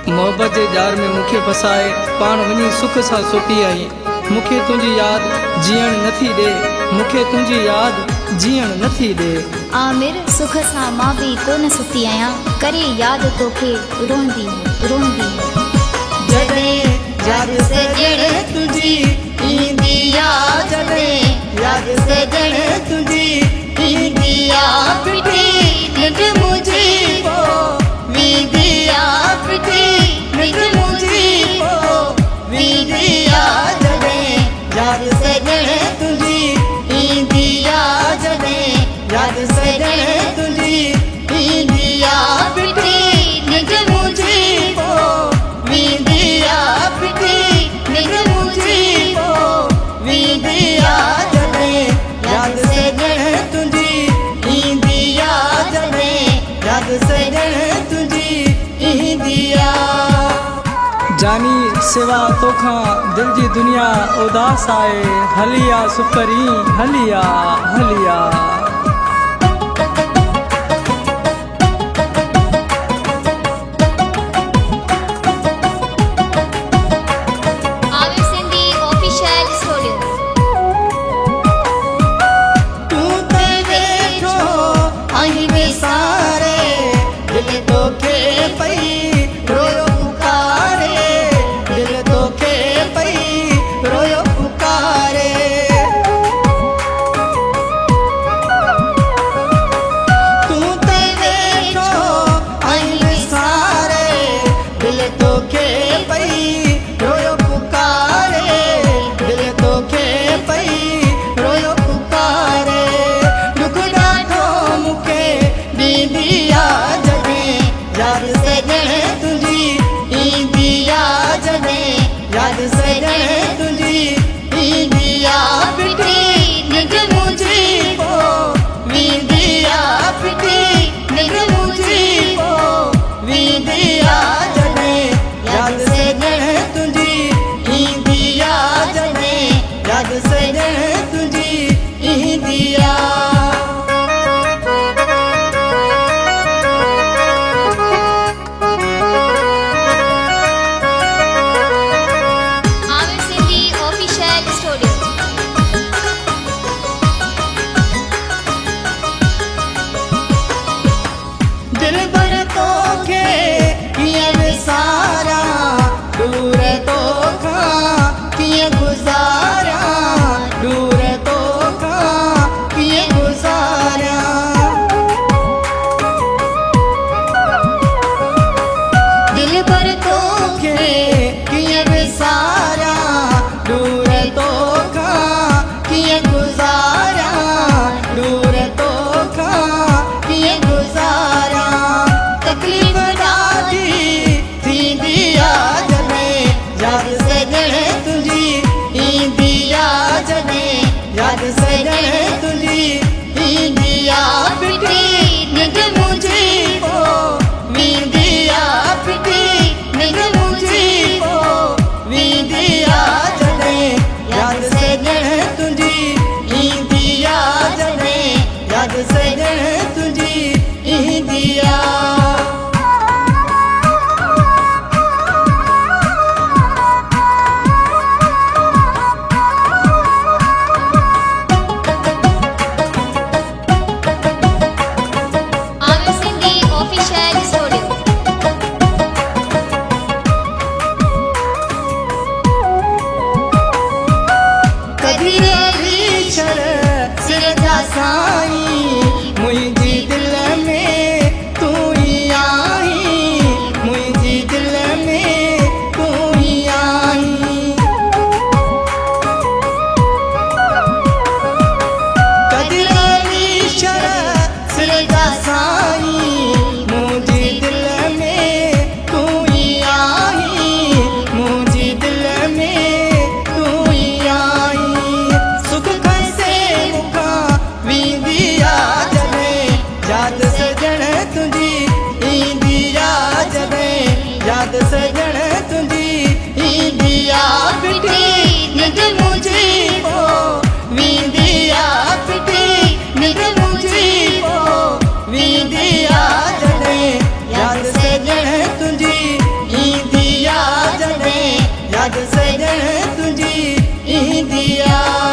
मोहब्बत जे जार में मुखे फसाए पाण वनी सुख सा सुखी आई। मुखे तुझी याद जीअण नथी दे, मुखे तुझी याद जीअण नथी दे। आमिर सुख सा मां भी कोन सुती आया, करे याद तोखे रोंदी रोंदी। जदे याद सजण तुझी ईंदी याद, जदे याद सजण तुझी ईंदी याद, पिठी निज मुझी पो वींदी याद, पिठी निज मुझी पो वींदी याद। जदे याद सजण तुझी ईंदी याद, जदे याद सजण तुझी ईंदी याद, पिठी निज मुझी पो वींदी याद, पिठी निज मुझी पो वींदी याद। जदे याद सजण तुझी ईंदी याद, जदे याद सजण तुझी ईंदी याद। जानी सिवा तोखा दिल जी दुनिया उदास आए, हलिया सुकरी हलिया हलिया। Aamir Sindhi official studio. तू ते वेठो आई वे सारे, दिल तोखे पई रोयो पुकारे, दिल तोखे पई रोयो पुकारे। तू ते वेठो आई वे सारे, दिल तोखे पई रोयो पुकारे, दिल तोखे पई रोयो पुकारे। दुख ॾाढो मूंखे ॾींदी याद, जॾे याद सजण तुंहिंजी ईंदी याद, जॾे याद सजण तुंहिंजी ईंदी याद, पिठी निज मुझी पो वींदी याद, पिठी निज मुझी पो वींदी याद। जॾे याद सजण तुंहिंजी ईंदी याद, जॾे याद सजण तुंहिंजी ईंदी याद। Aamir Sindhi official studio. दिल भर तोखे कीअं विसारा, दूर तोखां कीअं गुज़ारा, दूर तोखां कीअं गुज़ारा। दिल भर तोखे कीअं विसारा, दूर तोखां कीअं गुज़ारा, दूर तोखां कीअं गुज़ारा। तकलीफ़ ॾाढी थींदी याद, जॾे याद सजण तुंहिंजी ईंदी याद, जॾे याद सजण तुंहिंजी ईंदी याद, पिठी निज मुझी पो वींदी याद, पिठी निज मुझी पो वींदी याद। जॾे याद सजण तुंहिंजी ईंदी याद, जॾे याद सजण तुंहिंजी ईंदी याद। Aamir Sindhi official studio. कभी रही छर सिर जा साईं, मुंहिंजी दिल में तू ही आई, मुंहिंजी दिल में तू ही आई। कभी रही छर सिर जा साईं, मुंहिंजी दिल में तू ही आई, मुंहिंजी दिल में तू ही आई। सुख कैसे मुखां वींदी याद, जॾे याद सजण तुंहिंजी ईंदी याद, जॾे याद सजण तुंहिंजी ईंदी याद, पिठी निज मुझी पो वींदी याद, पिठी निज मुझी पो वींदी याद। जॾे याद सजण तुंहिंजी ईंदी याद सजन तुझी ईंदी आहे।